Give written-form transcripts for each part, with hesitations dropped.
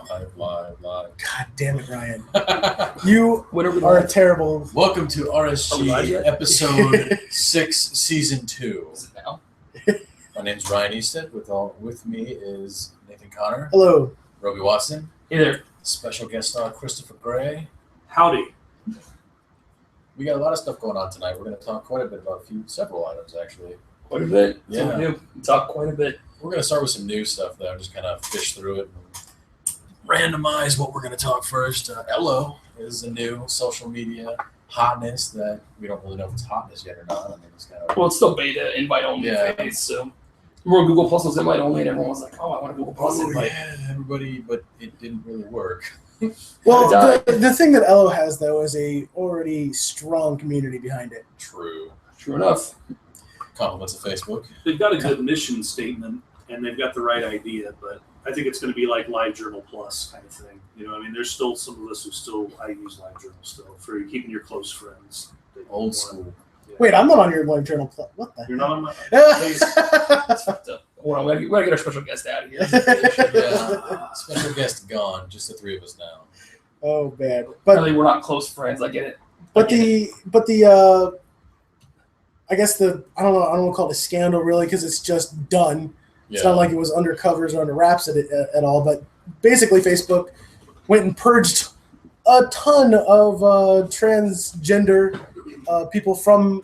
Live. God damn it, Ryan. You are a terrible... Welcome to RSG Episode 6, Season 2. Is it now? My name's Ryan Easton. With me is Nathan Connor. Hello. Roby Watson. Hey there. Special guest star Christopher Gray. Howdy. We got a lot of stuff going on tonight. We're going to talk quite a bit about several items, actually. Quite a bit. Yeah. We talk quite a bit. We're going to start with some new stuff, though. Just kind of fish through it and randomize what we're going to talk first. Elo is a new social media hotness that we don't really know if it's hotness yet or not. I mean, it's kind of... Well, it's still beta, invite-only phase, so... Remember Google Plus was invite-only, and everyone was like, oh, I want a Google Plus invite. Yeah, everybody, but it didn't really work. Well, the thing that Elo has, though, is a already strong community behind it. True Enough. Compliments of Facebook. They've got a good mission statement, and they've got the right idea, but I think it's going to be like LiveJournal Plus kind of thing. You know, I mean, there's still some of us who I use LiveJournal still for keeping your close friends. Old school. Yeah. Wait, I'm not on your LiveJournal Plus. What the You're not on my... That's fucked up. Hold on, we gotta get our special guest out of here. Yeah. Special guest gone. Just the three of us now. Oh, bad. But Apparently we're not close friends. I get it. I guess I don't want to call it a scandal really because it's just done. It's not like it was under covers or under wraps at all. But basically, Facebook went and purged a ton of transgender people from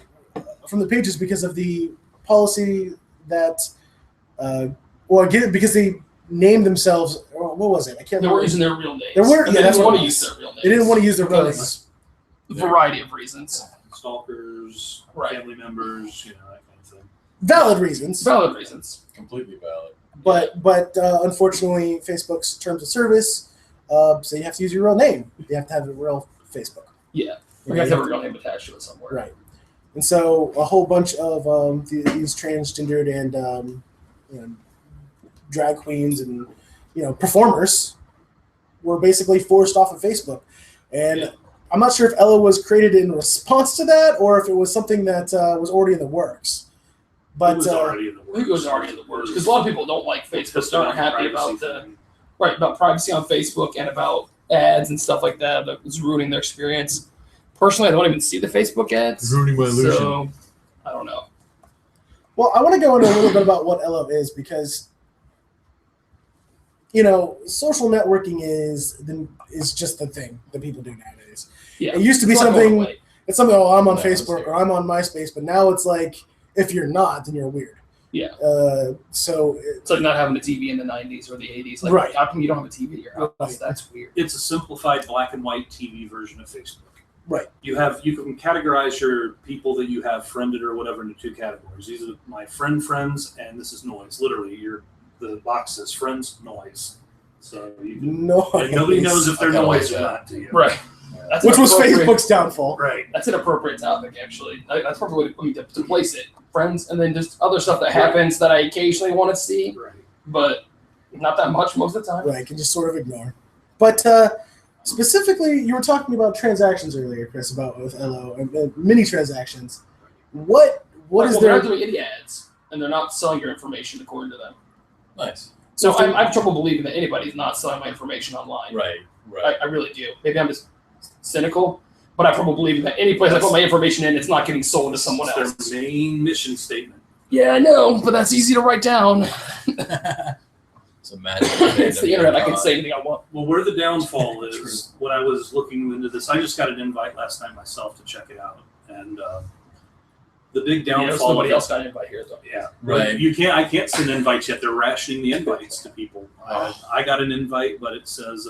the pages because of the policy that, because they named themselves. What was it? I can't remember. They weren't using their real names. They didn't want to use their real names. They didn't want to use their real names. A variety of reasons. Stalkers, family members, that kind of thing. Valid reasons. Completely valid. But unfortunately, Facebook's terms of service say you have to use your real name. You have to have a real Facebook. Yeah. You have to have a real name attached to it somewhere. Right. And so a whole bunch of these transgendered and drag queens and performers were basically forced off of Facebook. And I'm not sure if Ella was created in response to that or if it was something that was already in the works. But it was already in the works. I think it was already in the works because a lot of people don't like Facebook. They're not happy about privacy on Facebook and about ads and stuff like that. That was ruining their experience. Personally, I don't even see the Facebook ads. Ruining my illusion. So I don't know. Well, I want to go into a little bit about what Ella is because social networking is just the thing that people do nowadays. Yeah, it used to be something. It's something. Oh, I'm on Facebook or I'm on MySpace, but now it's like if you're not, then you're weird. Yeah. So it's like not having a TV in the 90s or the 80s. Like, right. How come you don't have a TV at your house? Right. That's weird. It's a simplified black and white TV version of Facebook. Right. You can categorize your people that you have friended or whatever into two categories. These are my friends, and this is noise. Literally, the box says friends, noise. So nobody knows if they're noise or not to you. Right. Yeah. Which was Facebook's downfall. Right. That's an appropriate topic, actually. That's a perfect way to place it. Friends, and then just other stuff that happens that I occasionally want to see, but not that much most of the time. Right, can just sort of ignore. But specifically, you were talking about transactions earlier, Chris, with Elo and mini transactions. What is They're there? not doing any ads, and they're not selling your information according to them. Nice. So I have trouble believing that anybody's not selling my information online. Right. I really do. Maybe I'm just cynical, but I have trouble believing that any place I put my information in, it's not getting sold to someone else. It's their main mission statement. Yeah, I know, but that's easy to write down. It's a magic. It's the internet. I can say anything I want. Well, where the downfall is, when I was looking into this, I just got an invite last night myself to check it out, and the big downfall. Nobody else got an invite here, though. Yeah, right. I can't send invites yet. They're rationing the invites to people. I got an invite, but it says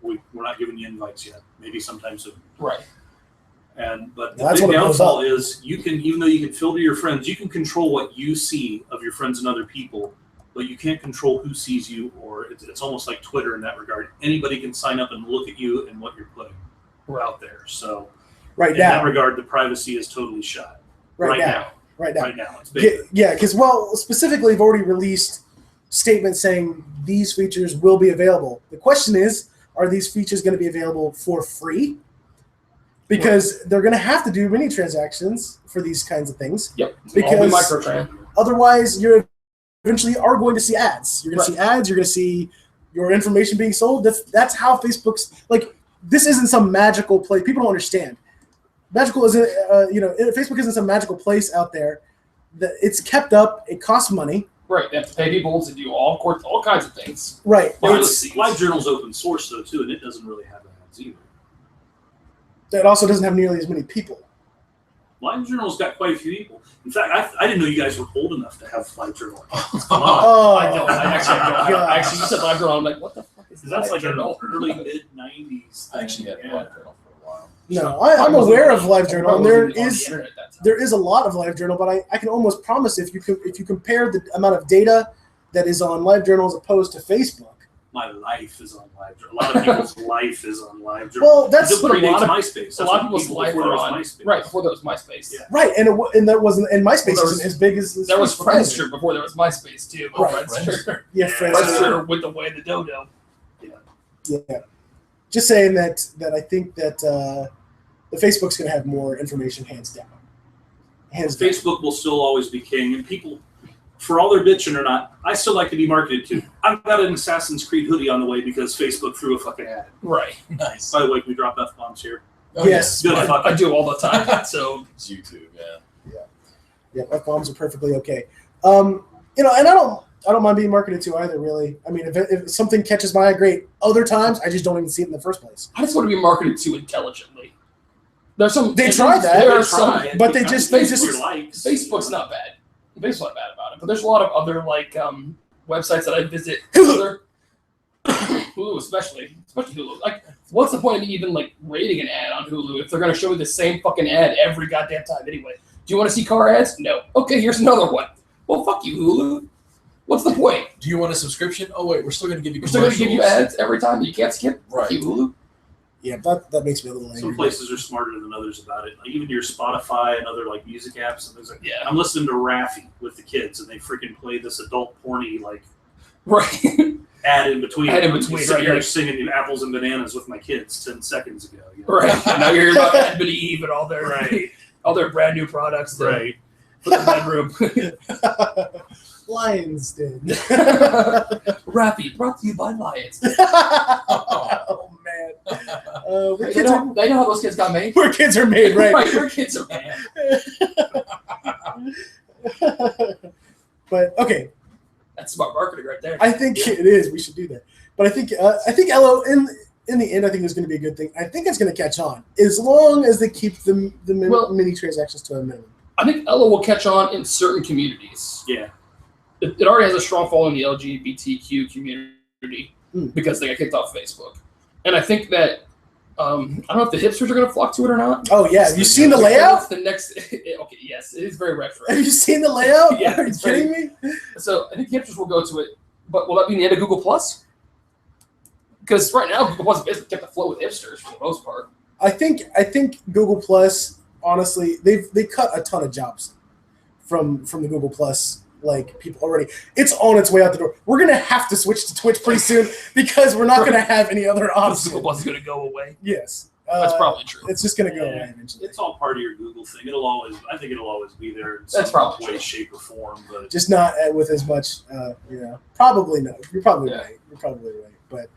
we're not giving you invites yet. Maybe sometime soon. Right. But the big downfall is even though you can filter your friends, you can control what you see of your friends and other people, but you can't control who sees you. Or it's almost like Twitter in that regard. Anybody can sign up and look at you and what you're putting out there. So in that regard, the privacy is totally shot. Right now. It's big. Yeah, because specifically, they've already released statements saying these features will be available. The question is, are these features going to be available for free? Because they're going to have to do mini transactions for these kinds of things. Yep. Because otherwise, you eventually are going to see ads. You're going to see ads. You're going to see your information being sold. That's how Facebook's like. This isn't some magical place. People don't understand. Magical isn't, Facebook isn't some magical place out there. It's kept up. It costs money. Right. They have to pay people to do all kinds of things. Right. LiveJournal's open source though too, and it doesn't really have ads either. It also doesn't have nearly as many people. LiveJournal's got quite a few people. In fact, I didn't know you guys were old enough to have LiveJournal. I don't. I actually, you said LiveJournal. I'm like, what the fuck is that? That's like an early mid '90s. I actually had LiveJournal for a while. No, I'm aware of LiveJournal, and there is a lot of LiveJournal, but I can almost promise if you compare the amount of data that is on LiveJournal as opposed to Facebook. My life is on LiveJournal. A lot of people's life is on LiveJournal. Well, that's what MySpace. A lot of people's life were on MySpace. Right before there was MySpace. Yeah. Right, and that wasn't, and MySpace isn't as big as there was Friendster before there was MySpace too. Right. Friendster. Yeah, Friendster with the way the dodo. Yeah. Just saying that I think that the Facebook's going to have more information hands down. Facebook will still always be king, and people, for all their bitching or not, I still like to be marketed to. I've got an Assassin's Creed hoodie on the way because Facebook threw a fucking ad. Right. Nice. By the way, can we drop F-bombs here? Oh, yes. Good I do all the time. So it's YouTube, Yeah, F-bombs are perfectly okay. And I don't mind being marketed to either, really. I mean, if something catches my eye, great. Other times, I just don't even see it in the first place. I just want to be marketed to intelligently. There's some. They try that. There are some, but they just Facebook's not bad. Facebook's not bad about it, but there's a lot of other websites that I visit. Hulu, especially Hulu. Like, what's the point of me even rating an ad on Hulu if they're gonna show me the same fucking ad every goddamn time anyway? Do you want to see car ads? No. Okay, here's another one. Well, fuck you, Hulu. What's the point? Do you want a subscription? Oh wait, we're still gonna give you. We're still gonna give you ads every time that you can't skip. Right. Fuck you, Hulu. Yeah, that makes me a little angry. Some places are smarter than others about it. Like even your Spotify and other music apps and things like that. Yeah. I'm listening to Raffi with the kids, and they freaking play this adult porny right ad in between. Right here singing Apples and Bananas with my kids 10 seconds ago. Right. Now you're hearing about Ed Eve and all their brand new products. Right. For the bedroom. Lions Den. Raffi, brought to you by Lions. Oh man. They know how those kids got made. Where kids are made, right? Right, where kids are made. But okay. That's smart marketing right there. I think it is. We should do that. But I think LO in the end, I think it's going to be a good thing. I think it's going to catch on as long as they keep the mini transactions to a minimum. I think Ella will catch on in certain communities. Yeah. It already has a strong following in the LGBTQ community because they got kicked off Facebook. And I think that, I don't know if the hipsters are going to flock to it or not. Oh, yeah. Have you seen the layout? Okay, yes. It is very retro. Have you seen the layout? Yeah. Are you kidding me? So I think hipsters will go to it. But will that be the end of Google+? Because right now, Google Plus basically kept afloat with hipsters for the most part. I think Google Plus, honestly, they cut a ton of jobs from the Google Plus people already. It's on its way out the door. We're gonna have to switch to Twitch pretty soon because we're not gonna have any other option. Google Plus is gonna go away. Yes, that's probably true. It's just gonna go away eventually. It's all part of your Google thing. I think it'll always be there in that's some way, true. shape, or form. But just not with as much. Probably no. You're probably right. You're probably right. But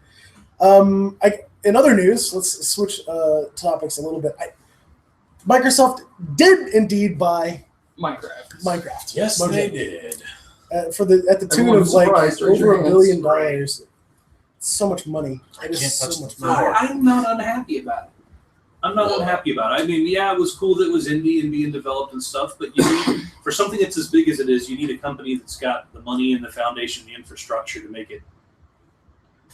in other news, let's switch topics a little bit. Microsoft did indeed buy Minecraft. Yes, they did. At the tune of over $1 billion. It's so much money. It is so much money. I'm not unhappy about it. I mean, yeah, it was cool that it was indie and being developed and stuff, but you need, for something that's as big as it is, you need a company that's got the money and the foundation, the infrastructure to make it.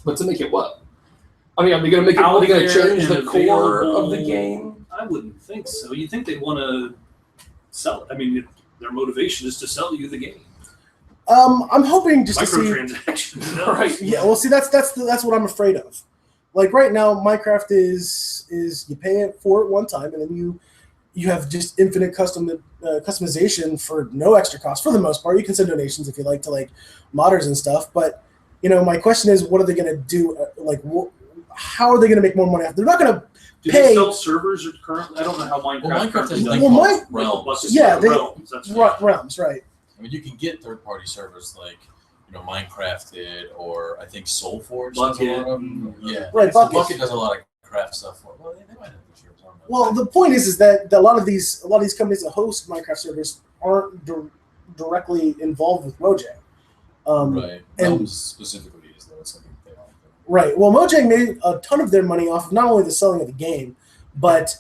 But to make it what? I mean, are they going to make it? Are they going to change the core of the game? I wouldn't think so. You'd think they'd want to sell it. I mean, their motivation is to sell you the game. I'm hoping just to see microtransactions. Right. Yeah. Well, see, that's what I'm afraid of. Right now, Minecraft is you pay it for it one time, and then you have just infinite customization for no extra cost for the most part. You can send donations if you like to modders and stuff, but my question is, what are they going to do? How are they going to make more money? They're not going to Do pay. they sell servers currently? I don't know how Minecraft is Realms. That's Realms, right? I mean, you can get third-party servers Minecraft did, or I think Soulforge Bucket. does a lot of them. Yeah, Right, so Bucket. Bucket does a lot of craft stuff for. Well, they might have this year. I don't know. Well, the point is that a lot of these companies that host Minecraft servers aren't directly involved with Mojang. Right. And Realms specifically is though it's something they all do. right. Well, Mojang made a ton of their money off of not only the selling of the game, but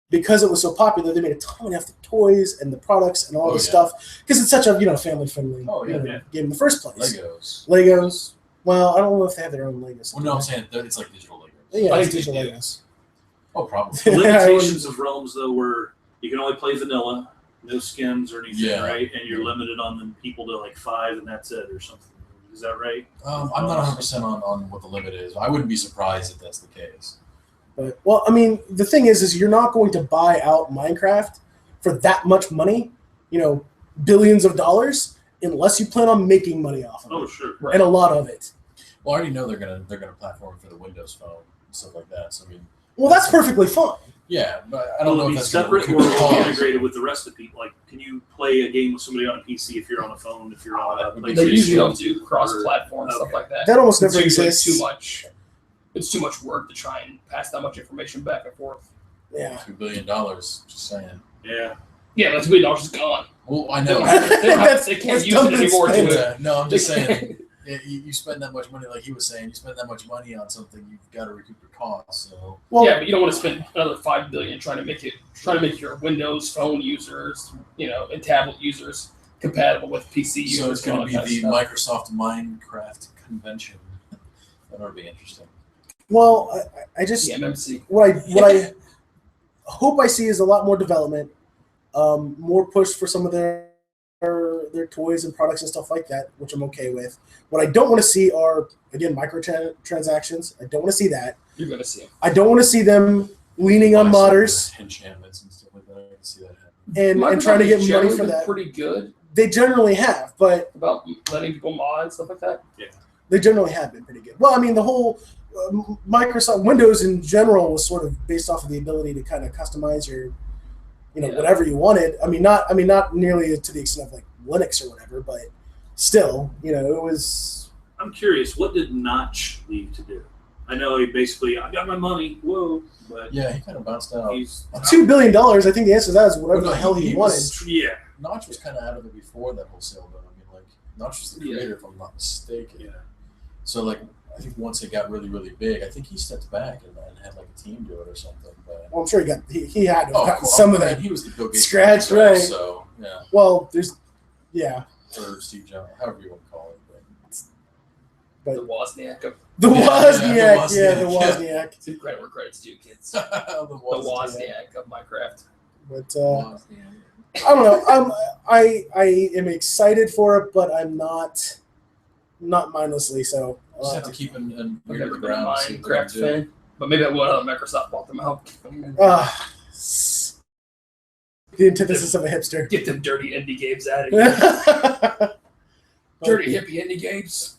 because it was so popular, they made a ton off the toys and the products and all this stuff. Because it's such a family friendly game in the first place. Legos. Well, I don't know if they have their own Legos. Well, no, I'm saying it's like digital Legos. Yeah, I it's think digital they do. Legos. Oh, probably. The limitations of Realms, though, were you can only play vanilla, no skins or anything, Yeah. right? And you're limited on the people to like 5, and that's it, or something. Is that right? I'm not 100% on what the limit is. I wouldn't be surprised if that's the case. But well, I mean, the thing is you're not going to buy out Minecraft for that much money, billions of dollars, unless you plan on making money off of it. Oh, sure. Right. And a lot of it. Well, I already know they're gonna platform for the Windows Phone and stuff like that. So I mean, Well, that's perfectly fine. yeah, but I don't know Will if it be that's separate or gonna will it be cost. integrated with the rest of the people? Like, can you play a game with somebody on a PC if you're on a phone? If you're on a PlayStation? They usually don't do cross-platform stuff Okay. like that. That almost It's never usually exists. too much. It's too much work to try and pass that much information back and forth. Yeah. $2 billion. Just saying. Yeah. Yeah, that's $1 billion is gone. Well, I They know. don't have- they don't have- they can't That's use dumb it anymore. to To spend. it. No, I'm just saying. You spend that much money, like he was saying, you spend that much money on something, you've got to recoup your costs. So Well, Yeah, but you don't want to spend another $5 billion trying to make your Windows Phone users, and tablet users compatible with PC users. So it's going to and all be that the kind of stuff. Microsoft Minecraft convention. That would be interesting. well, I just The MMC. what I hope I see is a lot more development, more push for some of their toys and products and stuff like that, which I'm okay with. What I don't want to see are, again, microtransactions. I don't want to see that. You're going to see them. I don't want to see them leaning on modders Enchantments and stuff like that. I can see that happening. and trying to get money Generally for been that. Pretty good They generally have, but about letting people mod and stuff like that. they generally have been pretty good. Well, I mean, the whole Microsoft Windows in general was sort of based off of the ability to kind of customize your, whatever you wanted. I mean, not nearly to the extent of like Linux or whatever, but still, it was. I'm curious, what did Notch leave to do? I know he basically, I got my money, whoa, but Yeah, he kind of bounced out. he's $2 billion. I think the answer to that is whatever Well, no, the hell he he was- wanted. yeah. Notch was kind of out of it before that whole sale, though. I mean, like, Notch was the Yeah. creator, if I'm not mistaken. Yeah. So, like, I think once it got really, really big, I think he stepped back and had, like, a team do it or something. But, Well, I'm sure he had to have gotten cool. some I of mean, that. He was the Bill Gates Scratch, guy, right. So, yeah. Well, yeah. Or Steve Jobs, however you want to call it. But- The Wozniak of The Yeah, Wozniak, yeah, the the Wozniak. see credit where credit's due, kids. But, The Wozniak of Minecraft. But I don't know. I am excited for it, but I'm not mindlessly so. Just have to keep in I've ear to never the been a ground. and see what they're Minecraft gonna do. fan, but maybe I will now that Microsoft bought them out. The antithesis of a hipster. Get them dirty indie games out of here. Dirty hippie indie games.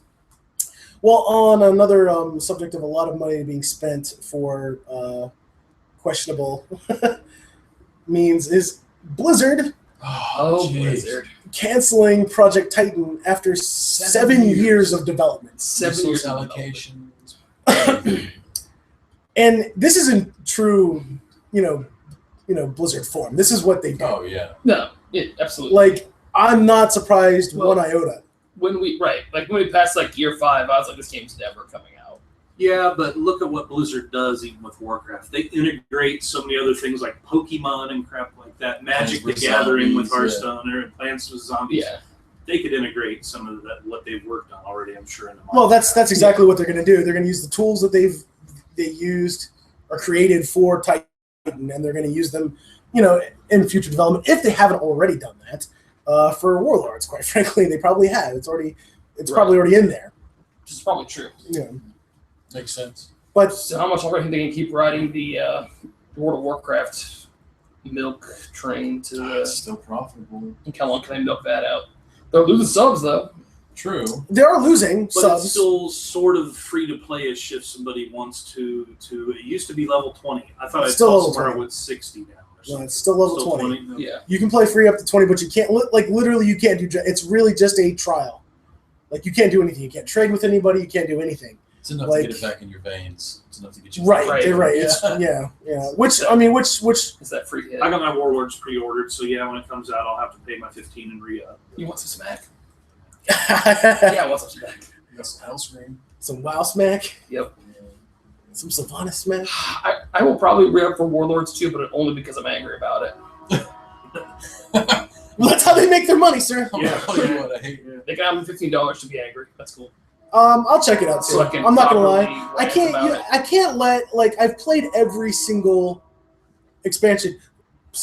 Well, on another subject of a lot of money being spent for questionable means is Blizzard Oh, jeez. Blizzard. canceling Project Titan after 7 years of development. 7 years Resource of development. allocations. And this isn't true, Blizzard form. This is what they do. Oh, yeah. No, absolutely. Like, I'm not surprised Well- one iota. when we passed like year 5, I was like, this game's never coming out. Yeah, but look at what Blizzard does even with Warcraft. They integrate so many other things like Pokemon and crap like that. Magic the Plants vs. Gathering with Zombies, Hearthstone or Plants vs. Zombies. Yeah. They could integrate some of that what they've worked on already, I'm sure. In the Well, that's exactly what they're going to do. They're going to use the tools that they used or created for Titan, and they're going to use them, in future development if they haven't already done that. For Warlords, quite frankly, they probably have. It's probably already in there. Which is probably true. Makes sense. But So how much longer do you think they can keep riding the World of Warcraft milk train to It's still profitable. how long can they milk that out? They're losing subs though. True. they are losing But subs. it's still sort of free to play-ish if somebody wants to. It used to be level 20. I thought I Still saw level somewhere 20. with 60 now. Or No, something. it's still level Still 20. Okay. Yeah. You can play free up to 20, but you can't, literally you can't do, it's really just a trial. Like, you can't do anything. You can't trade with anybody. You can't do anything. It's enough like, to get it back in your veins. It's enough to get you right. Yeah. It's, Which Is that free hit? I got my Warlords pre-ordered, so yeah, when it comes out, I'll have to pay my $15 and re-up. You want some smack? Yeah, I want some smack. You got some Hellscream. some WoW smack. Yep. Some Sylvanas smack. I will probably re-up for Warlords too, but only because I'm angry about it. Well, that's how they make their money, sir. Yeah. What I hate. They can have me $15 to be angry. That's cool. I'll check it out So soon. I can I'm not gonna lie. properly I rant can't. about it. I can't let I've played every single expansion.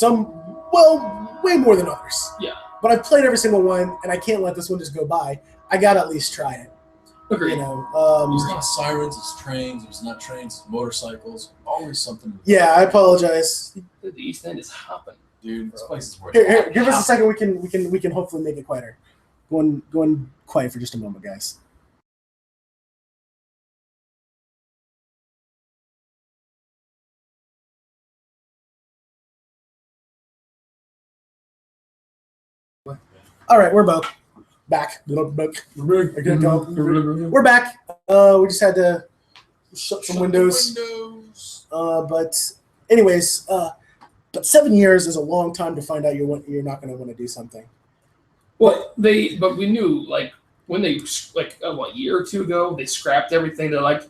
Way more than others. Yeah. But I've played every single one, and I can't let this one just go by. I gotta at least try it. Agreed. You know. There's not sirens, it's trains. There's not trains, it's motorcycles. Always something. Yeah, I apologize. The East End is hopping. Dude, this place is worth Here, it. give us a second. We can hopefully make it quieter. Going quiet for just a moment, guys. All right, we're back. We're back. We just had to shut some windows. But anyways, but 7 years is a long time to find out you're not going to want to do something. Well, but we knew, like, when they, a year or two ago, they scrapped everything. They're like,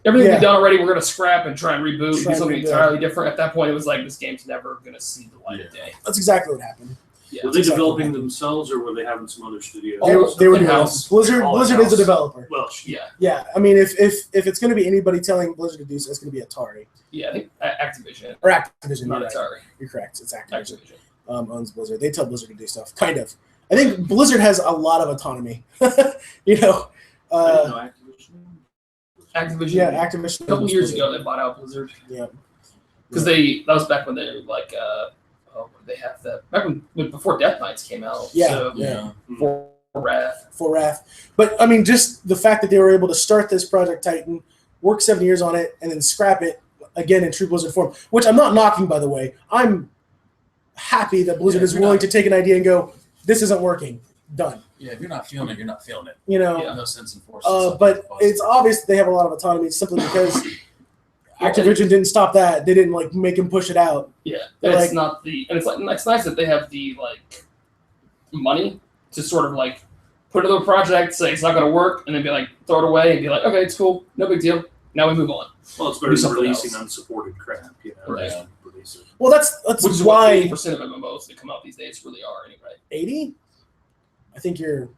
everything we've done already, we're going to scrap and try and reboot and do something entirely different. At that point, it was like, this game's never going to see the light of day. That's exactly what happened. Yeah, Were they developing themselves, or were they having some other studios? They were in-house. Blizzard is a developer. Well, yeah. Yeah, I mean, if it's going to be anybody telling Blizzard to do so, it's going to be Atari. Yeah, I think Activision. Or Activision. Not You're right. Atari. You're correct. It's Activision. Activision. Owns Blizzard. They tell Blizzard to do stuff. Kind of. I think Blizzard has a lot of autonomy. you know. I didn't know Activision. Yeah, Activision. A couple years ago, they bought out Blizzard. Yeah. Because that was back when they were like, they have that back when before Death Knights came out. Yeah. So, Yeah. For Wrath. For Wrath. But I mean, just the fact that they were able to start this Project Titan, work 7 years on it, and then scrap it again in true Blizzard form, which I'm not knocking, by the way. I'm happy that Blizzard is willing to take an idea and go, this isn't working. Done. Yeah, if you're not feeling it, you're not feeling it. You know. Yeah. No sense in forcing But it's obvious that they have a lot of autonomy simply because Activision didn't stop that. They didn't make him push it out. Yeah, They're and it's nice that they have the money to sort of put into a project, say it's not going to work, and then be like throw it away and be like, okay, it's cool, no big deal. Now we move on. Well, it's better than something releasing else. unsupported crap. You know, Right. just release it. Well, that's Which is why what 80% of MMOs that come out these days really are anyway. 80. I think you're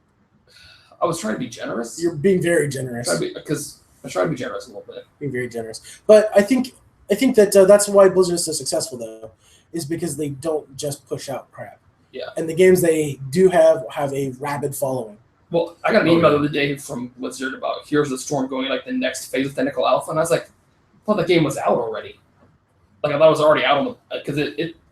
I was trying to be generous. being very generous. Because I try to be generous a little bit. Being very generous, but I think that that's why Blizzard is so successful, though, is because they don't just push out crap. Yeah. And the games they do have a rabid following. Well, I got an email the other day from Blizzard about Heroes of the Storm going the next phase of Technical Alpha, and I was like, I thought the game was out already. I thought it was already out on because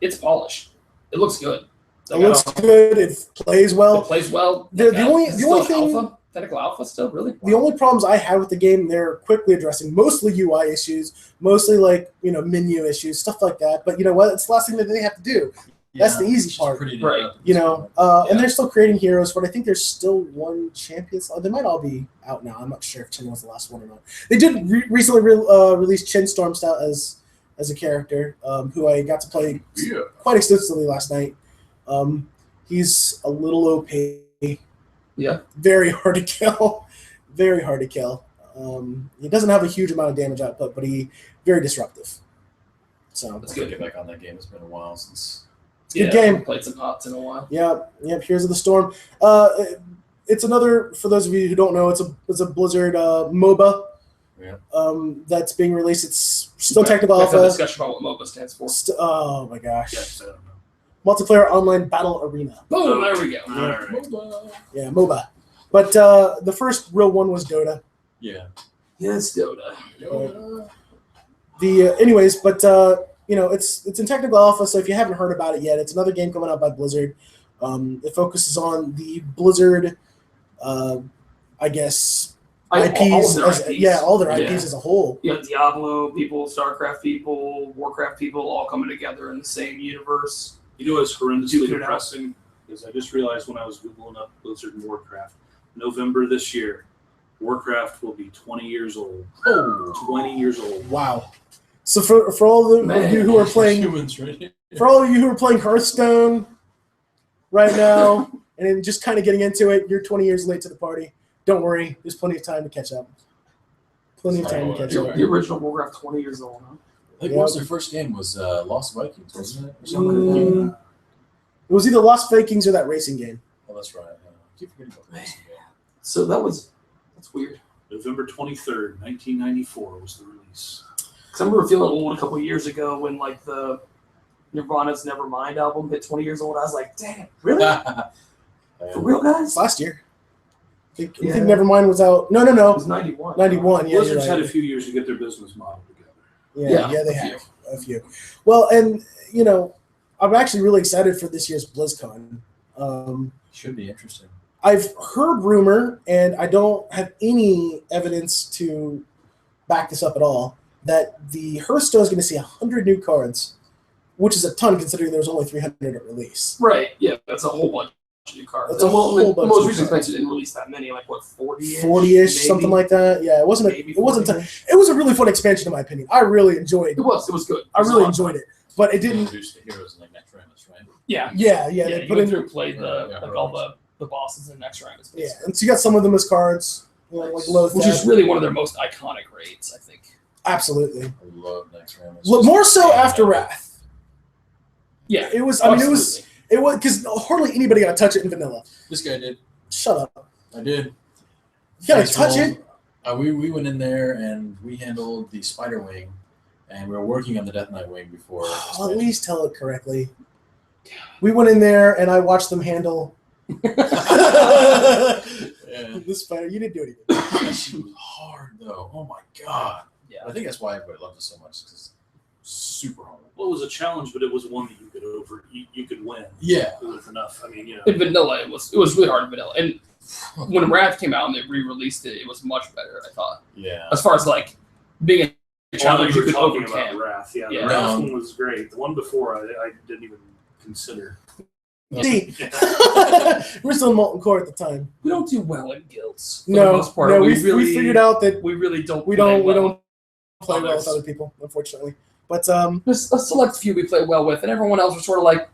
it's polished. It looks good. It looks good. It plays well. It plays well. The only thing. Alpha? Technical Alpha still really. The only problems I had with the game, they're quickly addressing. Mostly UI issues, mostly menu issues, stuff like that. But you know what? It's the last thing that they have to do. That's the easy part, right? And they're still creating heroes, but I think there's still one champion. They might all be out now. I'm not sure if Chin was the last one or not. They did recently release Chin Stormstout as a character, who I got to play quite extensively last night. He's a little OP. Yeah. Very hard to kill. Very hard to kill. He doesn't have a huge amount of damage output, but he very disruptive. So Let's get back on that game. It's been a while since. Good game. I played some HOTS in a while. Yep. Heroes of the Storm. It's another, for those of you who don't know, it's a Blizzard MOBA. Yeah. That's being released. It's still technical Let's have a alpha. discussion about what MOBA stands for. Oh my gosh. Yes, I don't know. Multiplayer Online Battle Arena. Boom! There we go. All right. Yeah, MOBA. But the first real one was Dota. Yeah. Yes, Dota. Anyways, but it's in technical alpha, so if you haven't heard about it yet, it's another game coming out by Blizzard. It focuses on the Blizzard, I guess, IPs. All their IPs as a whole. You have Diablo people, StarCraft people, Warcraft people, all coming together in the same universe. You know what's horrendously Duke it out. depressing is I just realized when I was Googling up Blizzard and Warcraft, November this year, Warcraft will be 20 years old. Oh, 20 years old. Wow. So for all of you who are playing, humans, right? for all of you who are playing Hearthstone right now, and then just kind of getting into it, you're 20 years late to the party. Don't worry, there's plenty of time to catch up. Plenty of time to catch up. The original Warcraft 20 years old, huh? I think what was their first game was Lost Vikings, wasn't it? Or something. It was either Lost Vikings or that racing game. Oh, that's right. I keep forgetting about the racing game. So that's weird. November 23rd, 1994 was the release. Because I remember feeling old a couple of years ago when like the Nirvana's Nevermind album hit 20 years old. I was like, damn, really? For real, guys? It's last year. I think Nevermind was out. No. It was 91. 91, yeah. Blizzard's had a few years to get their business model together. Yeah, they have a few. Well, and I'm actually really excited for this year's BlizzCon. Should be interesting. I've heard rumor, and I don't have any evidence to back this up at all, that the Hearthstone is going to see 100 new cards, which is a ton considering there was only 300 at release. Right. Yeah, that's a whole bunch of new cards. That's a whole bunch the most of recent cards. expansion didn't release that many, like what, 40-ish? 40-ish, something like that. Yeah, it wasn't. It wasn't. It was a really fun expansion, in my opinion. I really enjoyed. It was good. I really enjoyed it, but it didn't. Introduce the heroes in like next round, right? Yeah. Yeah. Yeah, They you put went in. through and played all the bosses in next round. Yeah, and so you got some of them as cards, like Lothar. Which is really one of their most iconic raids, I think. Absolutely. I love next round. More so after Wrath. Yeah. It was. I mean, it was because hardly anybody got to touch it in vanilla. This guy did. Shut up. I did. You got to touch it. We went in there and we handled the Spider Wing, and we were working on the Death Knight Wing before. I'll at least tell it correctly. We went in there and I watched them handle the spider. You didn't do anything. That shit was hard though. Oh my god. Yeah. I think that's why everybody loved it so much, because it's super hard. Well, it was a challenge, but it was one that you could you could win. Yeah. With enough. I mean, In vanilla, it was really hard in vanilla. And when Wrath came out and they re-released it, it was much better, I thought. Yeah. As far as like being a challenge you you were could talking overcome. about Wrath. Yeah, Yeah. the Wrath one was great. The one before I didn't even consider. See, we're still in Molten Core at the time. We don't do well in guilds. For the No, most part. no, we we figured out that we really don't. we play don't play Others. well with other people, unfortunately. But There's a select few we play well with, and everyone else was sort of like,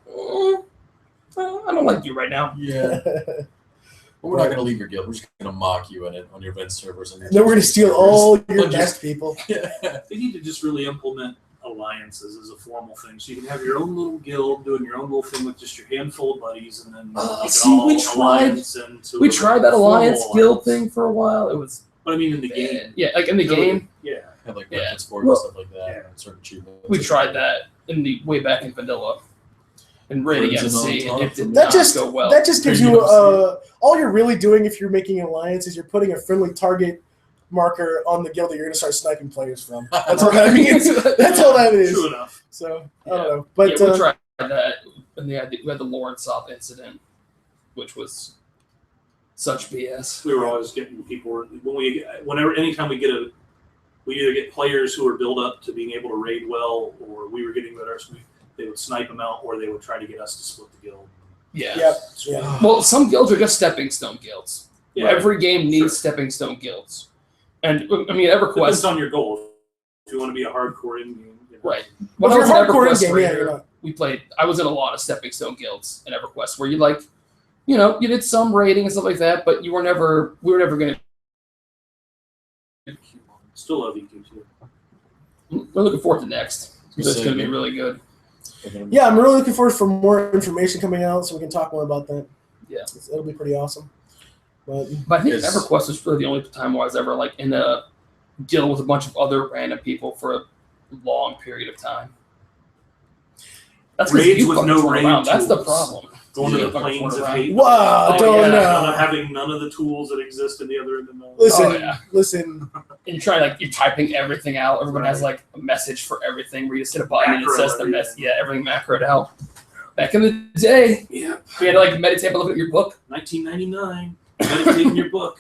I don't like you right now. Yeah. But we're not going to leave your guild. We're just going to mock you on your event servers. And then we're going to steal all your best people. Yeah. They need to just really implement alliances as a formal thing, so you can have your own little guild doing your own little thing with just your handful of buddies, and then you can See, all we tried alliance into We a tried that formal alliance guild alliance. thing for a while. It was But I mean, in the game, yeah, like in the game, yeah. Had like Yeah. benefits for it Well, and stuff like that. yeah. And certain achievements. we tried that in the way back in vanilla, and raiding Friends and MC, all and it did That not just go well. that just gives You you don't all you're really doing if you're making an alliance is you're putting a friendly target marker on the guild that you're going to start sniping players from. That's all that means. That's all that is. True enough. So I Yeah. don't know, but we tried that, and we had the Lawrence Op incident, which was such BS. We were always getting people anytime we either get players who are built up to being able to raid well, or we were getting better. So they would snipe them out, or they would try to get us to split the guild. Yeah. Yep. Yeah. Well, some guilds are just stepping stone guilds. Yeah. Every game needs Sure. stepping stone guilds, and I mean Depends EverQuest. on your goal. If you want to be a hardcore in game, Right. Well, When I if was you're an hardcore in EverQuest game, yeah, raider, you're not. we played. I was in a lot of stepping stone guilds in EverQuest where you did some raiding and stuff like that, but we were never going to. Still love EQ too. We're looking forward to next. It's going to be Same. really good. Yeah, I'm really looking forward for more information coming out so we can talk more about that. Yeah. It'll be pretty awesome. But But I think Yes. EverQuest was really the only time where I was ever like in a deal with a bunch of other random people for a long period of time. That's 'cause Raids you with fuckers no weren't raid around. That's the tools. problem. Going to Yeah. the plains of hate. wow, Oh, don't yeah. Having none of the tools that exist in the other end of the Listen, Oh, yeah. listen. And you're trying you're typing everything out. Everyone has like a message for everything where you just hit a button and it Macro says the everything. mess. Yeah, everything macroed out. Back in the day, Yeah. we had to like meditate by looking at your book. 1999. Meditating your book.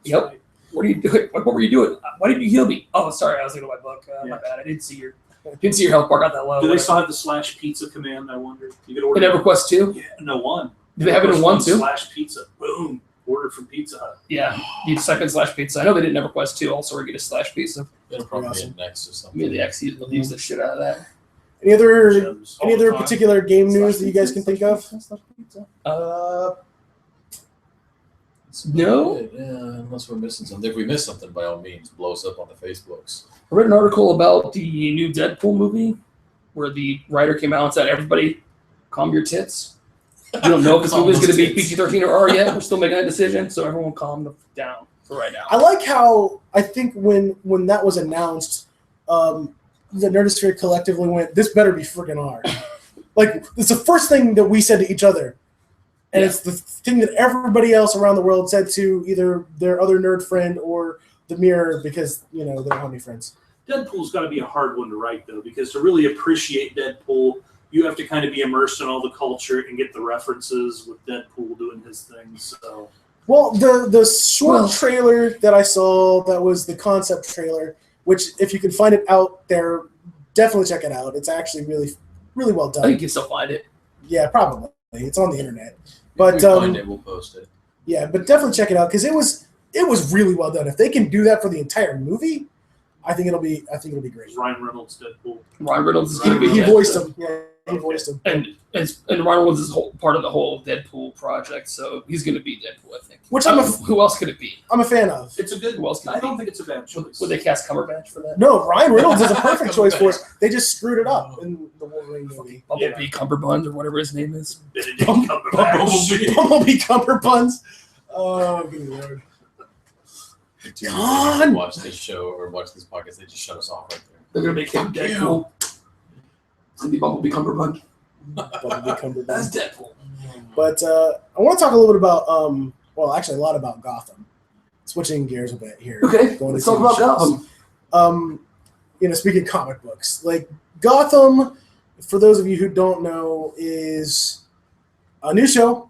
Yep. What are you doing? What were you doing? Why didn't you heal me? Oh, sorry, I was looking at my book. My Yeah. bad. I didn't see your health bar got that low. Do they still have the /pizza command? I wonder. You could in order EverQuest 2? Yeah, no one. Do they have it in EverQuest 1 too? /pizza. Boom. Order from Pizza Hut. Yeah, you type in /pizza. I know they did EverQuest 2 also, or get a /pizza. It'll probably Awesome. be next or something. Maybe the X will use the shit out of that. Any other Gems all the time. particular game news that you guys can think of? No. Yeah, unless we're missing something. If we miss something, by all means, blow us up on the Facebooks. I read an article about the new Deadpool movie where the writer came out and said, everybody, calm your tits. We don't know if this movie is going to be PG-13 or R yet. We're still making a decision, so everyone calm down for right now. I like how I think when that was announced, the Nerdosphere collectively went, "This better be freaking R." Like it's the first thing that we said to each other, and it's the thing that everybody else around the world said to either their other nerd friend or the mirror because they don't have any friends. Deadpool's got to be a hard one to write though, because to really appreciate Deadpool, you have to kind of be immersed in all the culture and get the references with Deadpool doing his thing. So, well, the short trailer that I saw, that was the concept trailer, which if you can find it out there, definitely check it out. It's actually really, really well done. I think you can still find it. Yeah, probably. It's on the internet. If But we find it, we'll post it. yeah, but definitely check it out because it was really well done. If they can do that for the entire movie, I think it'll be great. is Ryan Reynolds Deadpool? Ryan Reynolds is going to be He Deadpool. voiced him. Yeah, he voiced him. And Ryan Reynolds is part of the whole Deadpool project, so he's going to be Deadpool, I think. Which who else could it be? I'm a fan of. It's a good. Who else could I it be? don't think it's a bad choice. Would they cast Cumberbatch for that? No, Ryan Reynolds is a perfect choice for us. They just screwed it up in the Wolverine movie. Bumblebee Cumberbund or whatever his name is. Benedict Cumberbatch. Bumblebee Cumberbuns. Oh, good lord. God! Watch this show or watch this podcast. They just shut us off right there. They're going to make him Deadpool. It's going to be Bumblebee Cumberbund. Bumblebee Cumberbuns. That's Deadpool. But I want to talk a little bit about, actually a lot about Gotham. Switching gears a bit here. Okay, Going let's to talk TV about shows. Gotham. Speaking of comic books, like Gotham, for those of you who don't know, is a new show,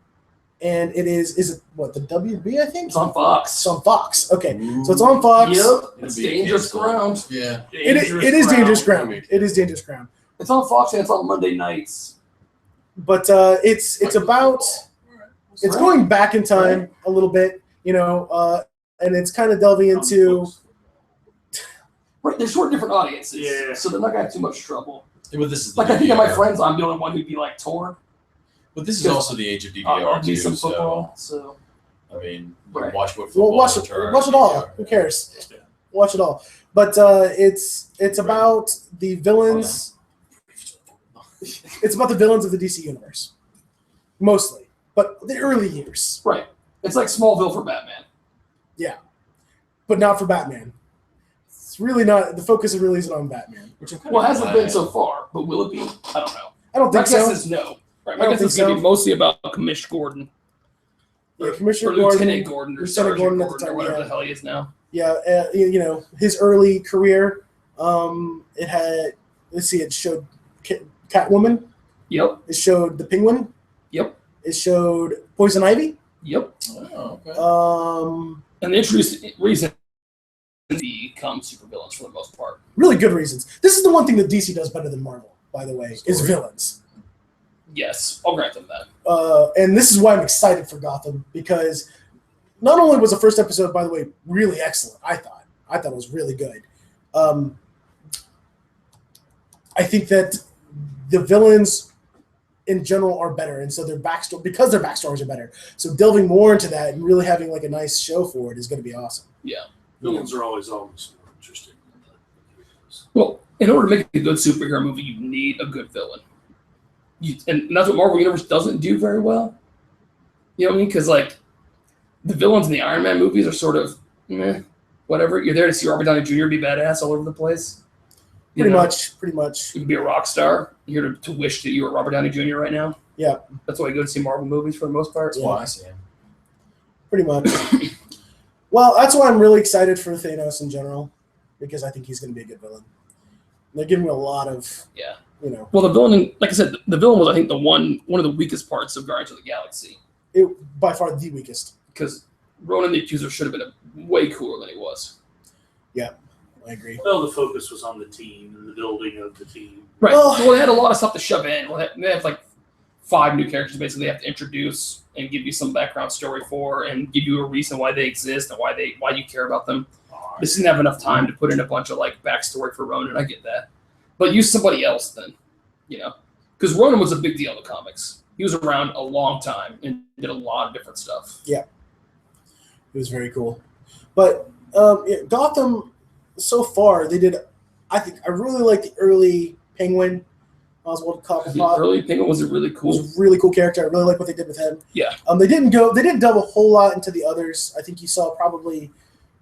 and it is it what, the WB, I think? It's on Fox. It's on Fox. Okay, so it's on Fox. Yep, It'll it's be dangerous canceled. ground. Yeah. It is dangerous ground. It is dangerous ground. It's on Fox and it's on Monday nights. But it's about it's going back in time a little bit, and it's kind of delving into. Right, they're short different audiences, Yeah. so they're not gonna have too much trouble. Yeah, but this is the Like I think of my DVR. friends, I'm the only one who'd be like torn. But this is also the age of DVR I'll do too. some So football. So I mean, Right. watch what football. Well, watch it turn, all. DVR. Who cares? Yeah. Watch it all. But it's about the villains. It's about the villains of the DC universe, mostly, but the early years, right, it's like Smallville for Batman. but not for Batman. It's really not. The focus really isn't on Batman. Which I'm kind Well, it of hasn't glad. been so far, but will it be? I don't know. I don't My think guess so. is no. Right, I my don't guess think is going to so. be mostly about Commissioner Gordon. Yeah, Or Commissioner Lieutenant Gordon. Gordon or Lieutenant Sergeant Gordon Gordon, at the time, or whatever yeah. the hell he is now. Yeah, his early career. It had. Let's see. It showed Catwoman. Yep, It showed the Penguin. yep, It showed Poison Ivy. yep. Oh, okay. And the introduced reason to become supervillains for the most part. Really good reasons. This is the one thing that DC does better than Marvel, by the way, is Story. villains. Yes, I'll grant them that. And this is why I'm excited for Gotham, because not only was the first episode, by the way, really excellent, I thought it was really good. I think that the villains in general are better, and so their backstories are better. So delving more into that and really having like a nice show for it is going to be awesome. Yeah. Villains are always more interesting. Well, in order to make a good superhero movie, you need a good villain. And that's what Marvel Universe doesn't do very well. You know what I mean? Because, like, the villains in the Iron Man movies are sort of, whatever. You're there to see Robert Downey Jr. be badass all over the place. You Pretty know? much. You can be a rock star. You're here to wish that you were Robert Downey Jr. right now. Yeah. That's why you go to see Marvel movies for the most part. That's why I see him. Pretty much. Well, that's why I'm really excited for Thanos in general, because I think he's going to be a good villain. They're giving him a lot of, Yeah. Well, the villain, like I said, the villain was, I think, one of the weakest parts of Guardians of the Galaxy. by far the weakest. Because Ronan the Accuser should have been way cooler than he was. I agree. Well, the focus was on the team and the building of the team. Right. Well- Well, they had a lot of stuff to shove in. Well, they have like 5 new characters basically they have to introduce and give you some background story for, and give you a reason why they exist and why you care about them. This didn't have enough time to put in a bunch of like backstory for Ronan. I get that, but use somebody else then, because Ronan was a big deal in the comics. He was around a long time and did a lot of different stuff. Yeah, it was very cool. But Gotham, so far they did. I really like the early Penguin. Oswald Cobblepot. The early Penguin was really cool. It was a really cool character. I really like what they did with him. Yeah. They didn't delve a whole lot into the others. I think you saw probably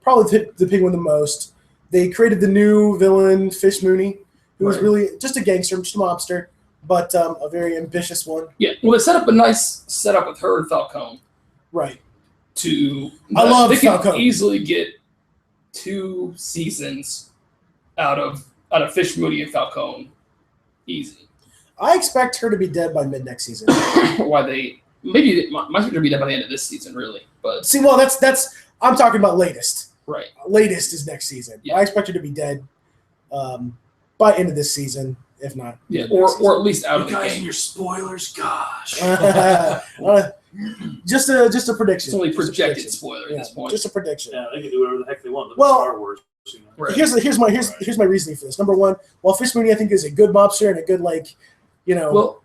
the Penguin the most. They created the new villain, Fish Mooney, who was really just a gangster, just a mobster, but a very ambitious one. Yeah. Well, they set up a nice setup with her and Falcone. Right. I love Falcone. They can easily get 2 seasons out of Fish Mooney and Falcone. Easy. I expect her to be dead by mid-next season. Might be dead by the end of this season, really. But see, well, that's I'm talking about latest. Right. Latest is next season. Yeah. I expect her to be dead by end of this season, if not. Yeah, or at least out of the guys game. And your spoilers, gosh. Just a prediction. It's only projected spoiler at this point. Just a prediction. Yeah, they can do whatever the heck they want. Look Well, at Star Wars. Right. Here's my reasoning for this. Number one, while Fish Mooney I think is a good mobster and a good Well,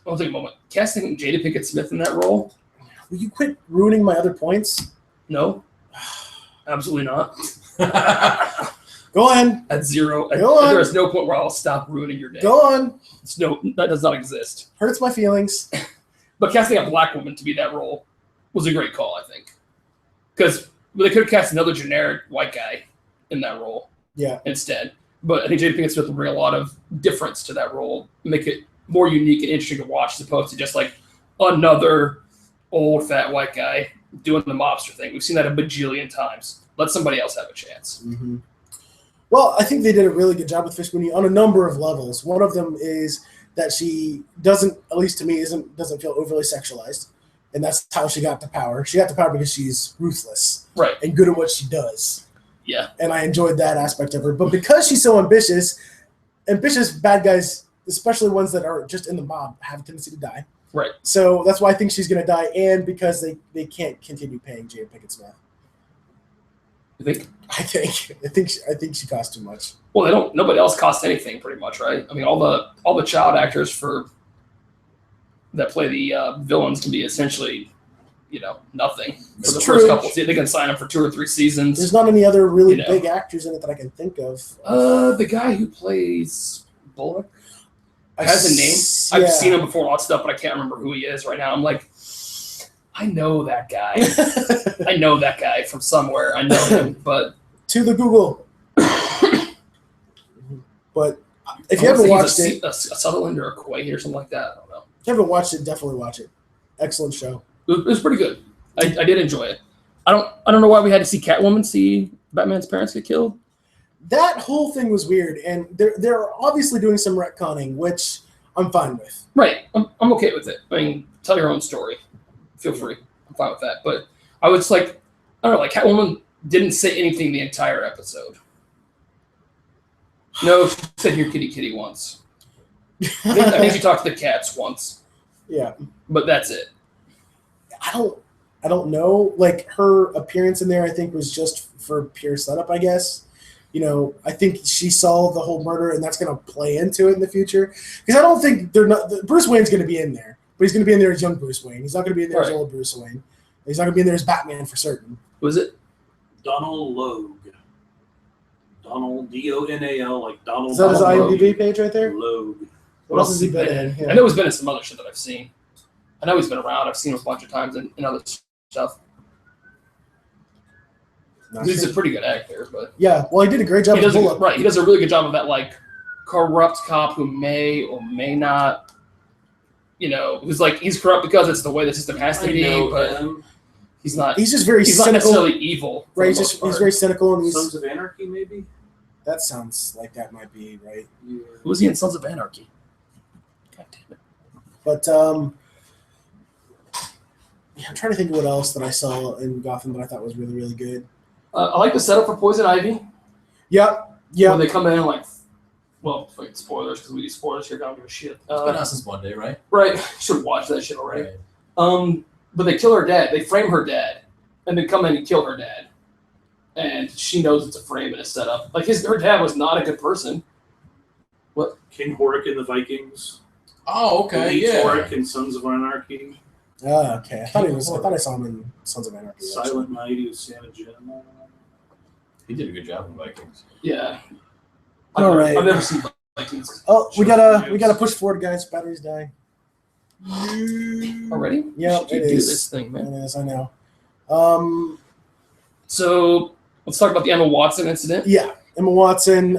I'll take a moment. Casting Jada Pinkett Smith in that role. Will you quit ruining my other points? No, absolutely not. Go on. At 0, Go on. there is no point where I'll stop ruining your day. Go on. That does not exist. Hurts my feelings. But casting a black woman to be that role was a great call, I think, because they could have cast another generic white guy in that role. Yeah. Instead, but I think Jada Pinkett Smith will bring a lot of difference to that role, make it more unique and interesting to watch, as opposed to just like another old fat white guy doing the mobster thing. We've seen that a bajillion times. Let somebody else have a chance. Mm-hmm. Well, I think they did a really good job with Fish Mooney on a number of levels. One of them is that she doesn't, at least to me, doesn't feel overly sexualized, and that's how she got the power. She got the power because she's ruthless, right, and good at what she does. Yeah, and I enjoyed that aspect of her. But because she's so ambitious bad guys, especially ones that are just in the mob, have a tendency to die. Right. So that's why I think she's going to die, and because they can't continue paying Jada Pinkett Smith. You think? I think she costs too much. Well, they don't. Nobody else costs anything, pretty much, right? I mean, all the child actors that play the villains can be essentially, nothing for the first couple. They can sign up for 2 or 3 seasons. There's not any other really big actors in it that I can think of. The guy who plays Bullock has a name. Yeah. I've seen him before and all that stuff, but I can't remember who he is right now. I'm like, I know that guy. I know that guy from somewhere. I know him, but to the Google. But if you haven't watched it, a Sutherland or a Quaid or something like that, I don't know. If you haven't watched it, definitely watch it. Excellent show. It was pretty good. I did enjoy it. I don't know why we had to see Catwoman see Batman's parents get killed. That whole thing was weird, and they're obviously doing some retconning, which I'm fine with. Right, I'm okay with it. I mean, tell your own story. Feel free. I'm fine with that. But I was Catwoman didn't say anything the entire episode. No, she said "Here, kitty, kitty" once. I think she talked to the cats once. Yeah, but that's it. I don't know. Like, her appearance in there, I think, was just for pure setup, I guess. I think she saw the whole murder, and that's going to play into it in the future. Because I don't think Bruce Wayne's going to be in there, but he's going to be in there as young Bruce Wayne. He's not going to be in there as old Bruce Wayne. He's not going to be in there as Batman for certain. Was it Donald Logue? Donald Donal, like Donald. Is that his Logue. IMDb page right there? Logue. What else has he been in? Yeah. I know he's been in some other shit that I've seen. I know he's been around. I've seen him a bunch of times in other stuff. He's a pretty good actor, but yeah, well, he did a great job. He does a really good job of that, like, corrupt cop who may or may not, who's like, he's corrupt because it's the way the system has to be, but he's not. He's just very cynical. Not necessarily evil. Right, he's very cynical, and Sons of Anarchy, maybe. That sounds like that might be right. Yeah. Who was he in Sons of Anarchy? God damn it! But I'm trying to think of what else that I saw in Gotham that I thought was really, really good. I like the setup for Poison Ivy. Yep. When they come in and like well, wait, spoilers because we do spoilers here. I don't give a shit. It's been out since Monday, right? Right. Should watch that shit already. Right. But they kill her dad. They frame her dad, and then come in and kill her dad. And she knows it's a frame and a setup. Like her dad was not a good person. What? King Horik in the Vikings. Oh, okay, yeah. Horik in Sons of Anarchy. Oh, okay. I thought I saw him in Sons of Anarchy. Silent Night, he was Santa Jim. He did a good job in Vikings. Yeah. All right. I've never seen Vikings. Oh, we gotta push forward, guys. Battery's dying. Already? Yeah, it is. Do this thing, man. It is. I know. So let's talk about the Emma Watson incident. Yeah, Emma Watson.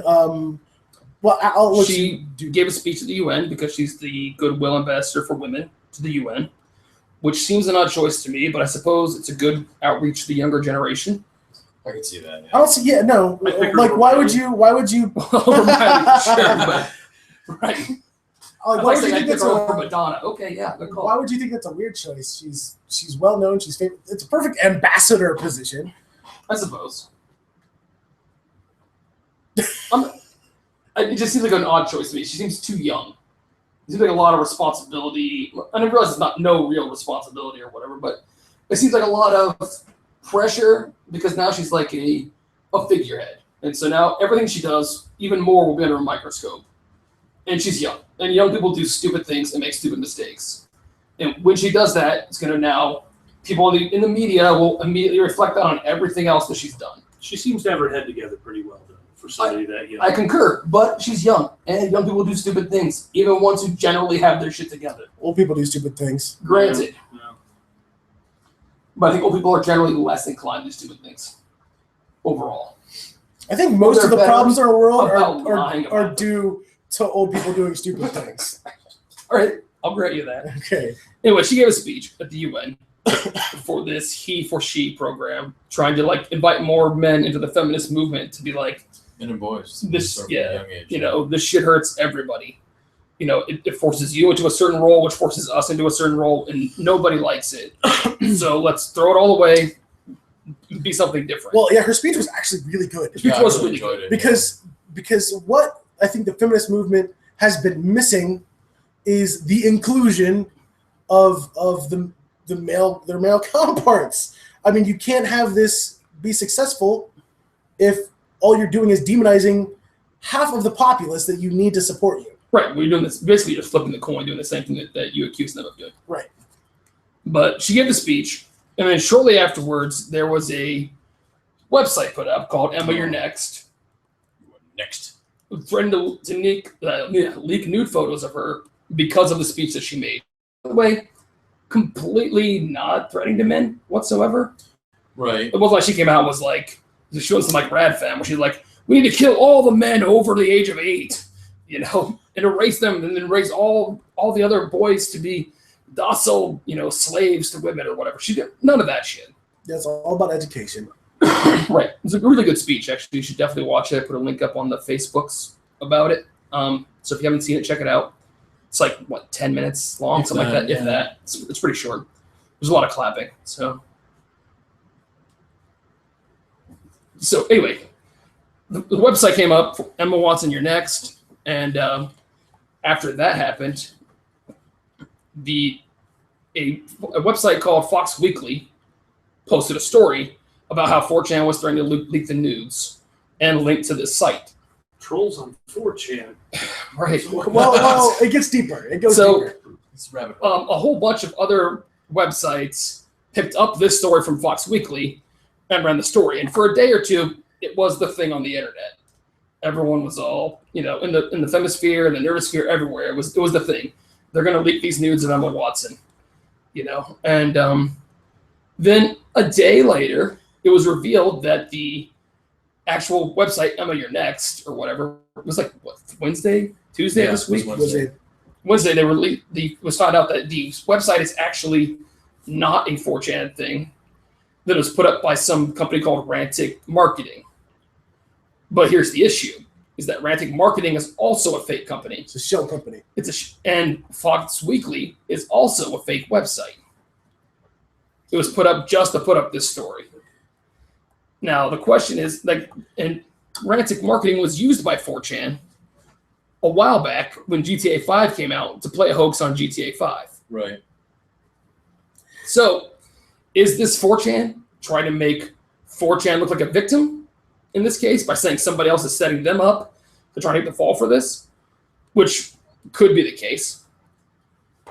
She gave a speech at the UN because she's the goodwill ambassador for women to the UN, which seems an odd choice to me, but I suppose it's a good outreach to the younger generation. I can see that. Yeah. I don't see. Yeah, no. Like, why would you? Sure, right. Like, why would you think that's over Madonna? Okay, yeah, good call. Why would you think that's a weird choice? She's well known. She's famous. It's a perfect ambassador position. I suppose. It just seems like an odd choice to me. She seems too young. It seems like a lot of responsibility. And I realize it's not no real responsibility or whatever, but it seems like a lot of pressure because now she's like a figurehead. And so now everything she does, even more, will be under a microscope. And she's young. And young people do stupid things and make stupid mistakes. And when she does that, it's going to now, people in the media will immediately reflect on everything else that she's done. She seems to have her head together pretty well, though, for somebody that young. I concur, but she's young. And young people do stupid things, even ones who generally have their shit together. Old people do stupid things. Granted. Yeah. But I think old people are generally less inclined to do stupid things overall. I think most of the problems in our world are it. due to old people doing stupid things. All right, I'll grant you that. Okay. Anyway, she gave a speech at the UN for this he for she program, trying to like invite more men into the feminist movement to be like, men and boys. This, yeah, you know, this shit hurts everybody. You know, it forces you into a certain role, which forces us into a certain role, and nobody likes it. So let's throw it all away, be something different. Well, yeah, her speech was actually really good. Her speech was really good. Because what I think the feminist movement has been missing is the inclusion of their male counterparts. I mean, you can't have this be successful if all you're doing is demonizing half of the populace that you need to support you. Right, we're doing this, basically just flipping the coin, doing the same thing that you accuse them of doing. Right. But she gave the speech, and then shortly afterwards, there was a website put up called Emma You're Next. Next. Threatened to leak nude photos of her because of the speech that she made. By the way, completely not threatening to men whatsoever. Right. It wasn't like she came out and was like, showing some like Rad Fam, where she's like, we need to kill all the men over the age of 8, you know, and erase them and then raise all the other boys to be docile, you know, slaves to women or whatever. She did none of that shit. That's all about education. Right. It's a really good speech, actually. You should definitely watch it. I put a link up on the Facebooks about it. So if you haven't seen it, check it out. It's like, 10 minutes long, something like that. Yeah. If that. It's pretty short. There's a lot of clapping. So anyway, the website came up, Emma Watson, You're Next. And after that happened, a website called Fox Weekly posted a story about how 4chan was threatening to leak the nudes and linked to this site. Trolls on 4chan. Right. Well, it gets deeper. It goes deeper. It's rabbit hole. A whole bunch of other websites picked up this story from Fox Weekly and ran the story. And for a day or two, it was the thing on the internet. Everyone was all, you know, in the femisphere and the nerdosphere everywhere. It was the thing. They're going to leak these nudes of Emma Watson, you know. And then a day later, it was revealed that the actual website, Emma You're Next, or whatever, it was like, Tuesday this week? Wednesday, it was found out that the website is actually not a 4chan thing, that was put up by some company called Rantic Marketing. But here's the issue, is that Rantic Marketing is also a fake company. It's a shell company. And Fox Weekly is also a fake website. It was put up just to put up this story. Now, the question is, and Rantic Marketing was used by 4chan a while back when GTA 5 came out to play a hoax on GTA 5. Right. So, is this 4chan trying to make 4chan look like a victim in this case by saying somebody else is setting them up to try to take the fall for this? Which could be the case.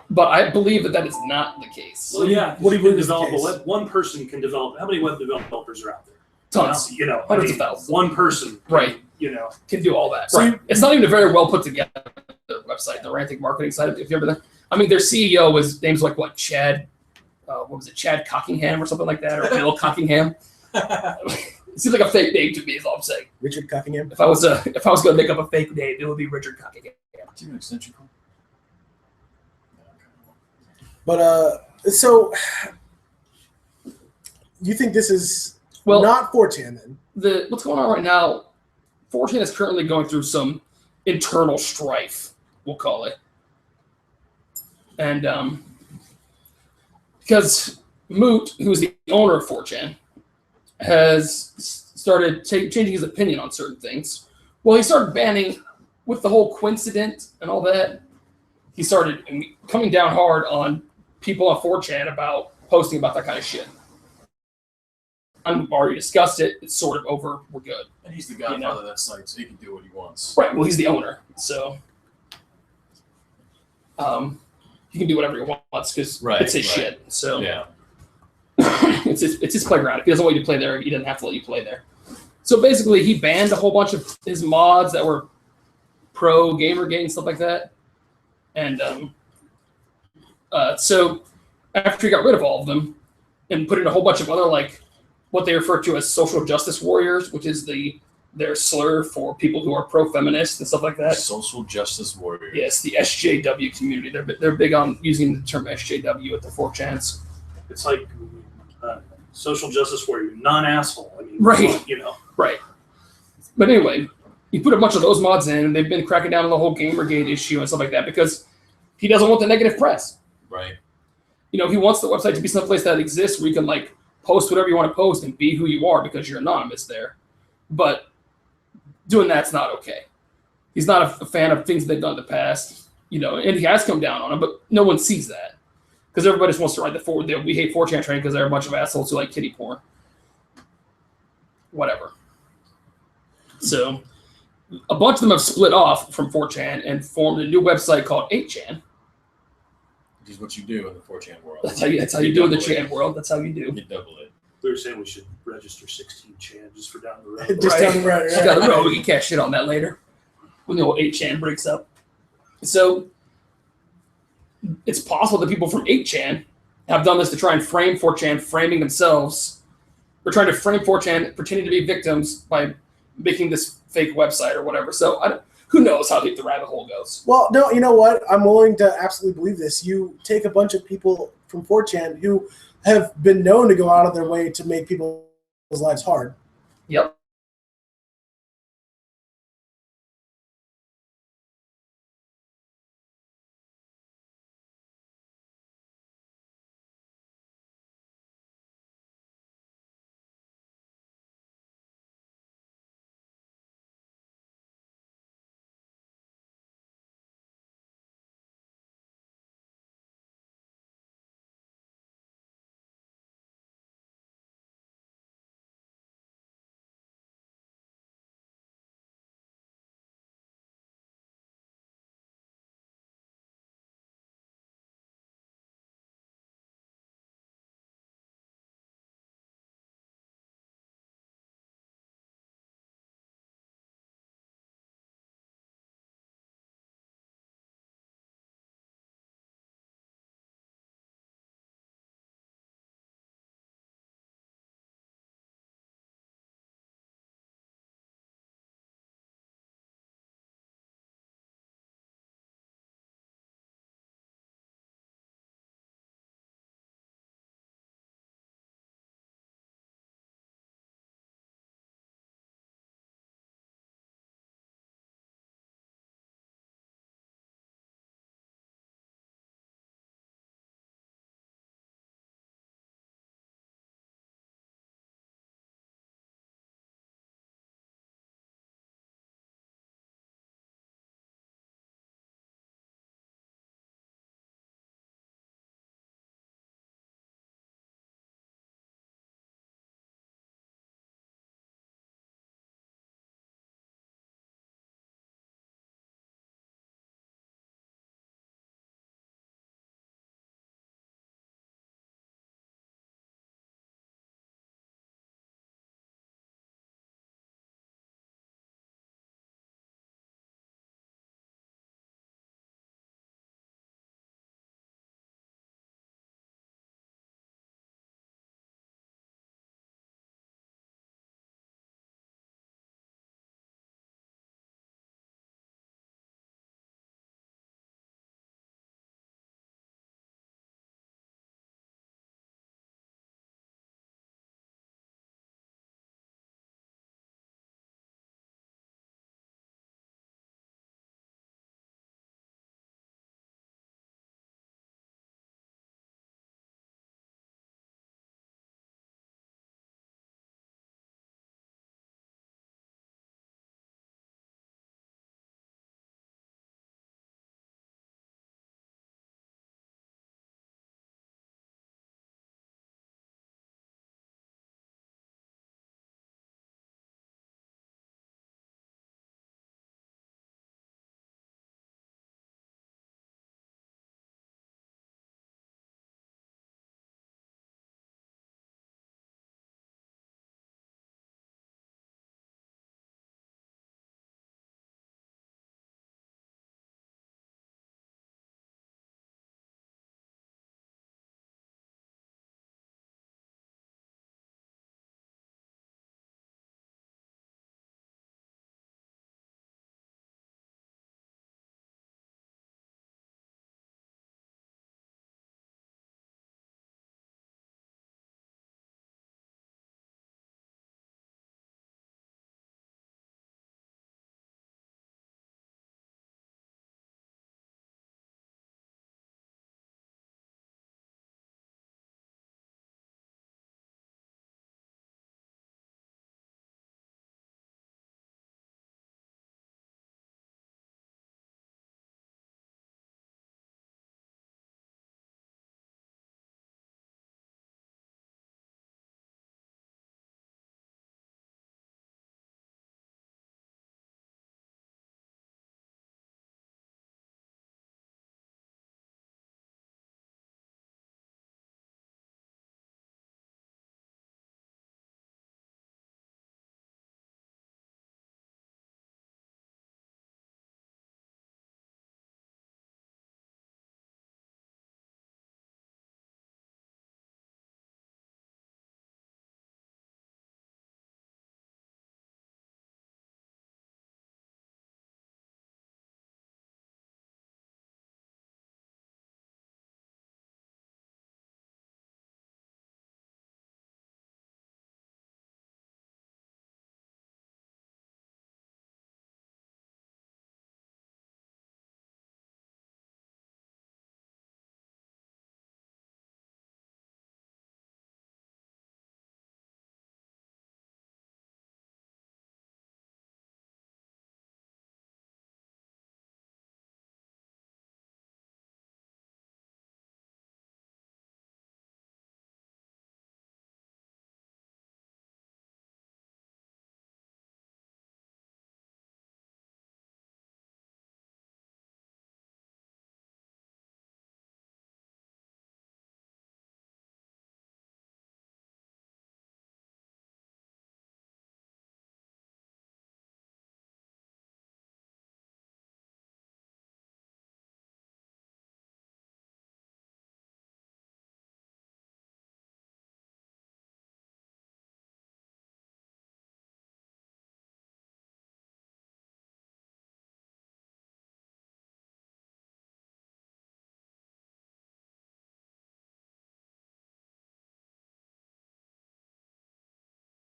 But I believe that is not the case. Well, yeah. What do you believe is the develop a case? web? One person can develop. How many web developers are out there? Tons. You know, Hundreds of thousands. One person, Right. you know, Can do all that. So Right. It's not even a very well put together website, the Rantic marketing site, if you ever there. I mean, their CEO was names like what, Chad? What was it, Chad Cockingham or something like that, or Bill Cockingham? It seems like a fake name to me, is all I'm saying. Richard Cockingham. If I was going to make up a fake name, it would be Richard Cockingham. Do you have an extension code? But so you think this is not 4chan then? What's going on right now? 4chan is currently going through some internal strife, we'll call it, and because Moot, who's the owner of 4chan, has started changing his opinion on certain things. Well, he started banning with the whole coincident and all that. He started coming down hard on people on 4chan about posting about that kind of shit. We've already discussed it. It's sort of over. We're good. And he's the godfather of that site, so he can do what he wants. Right. Well, he's the owner, so he can do whatever he wants because it's his shit. So yeah, it's his playground. If he doesn't want you to play there, he doesn't have to let you play there. So basically, he banned a whole bunch of his mods that were pro Gamergate and stuff like that. And so after he got rid of all of them and put in a whole bunch of other, like, what they refer to as social justice warriors, which is their slur for people who are pro-feminist and stuff like that. Social justice warriors. Yes, the SJW community. They're big on using the term SJW at the 4chans. it's like social justice warrior, non-asshole. I mean, Right. You know. Right. But anyway, he put a bunch of those mods in, and they've been cracking down on the whole Gamergate issue and stuff like that because he doesn't want the negative press. Right. You know, he wants the website to be someplace that exists where you can, like, post whatever you want to post and be who you are because you're anonymous there. But doing that's not okay. He's not a fan of things they've done in the past, you know, and he has come down on them, but no one sees that because everybody just wants to ride the forward. We hate 4chan train because they're a bunch of assholes who like kitty porn. Whatever. So a bunch of them have split off from 4chan and formed a new website called 8chan. Which is what you do in the 4chan world. That's how you do in the Chan world. That's how you do. You double it. We were saying we should register 16 Chan just for down the road. Just Right. down the road. Just down the road. We can cash shit on that later when the old 8chan breaks up. So it's possible that people from 8chan have done this to try and frame 4chan, framing themselves. We're trying to frame 4chan, pretending to be victims by making this fake website or whatever. So who knows how deep the rabbit hole goes? Well, no, you know what? I'm willing to absolutely believe this. You take a bunch of people from 4chan who have been known to go out of their way to make people's lives hard. Yep.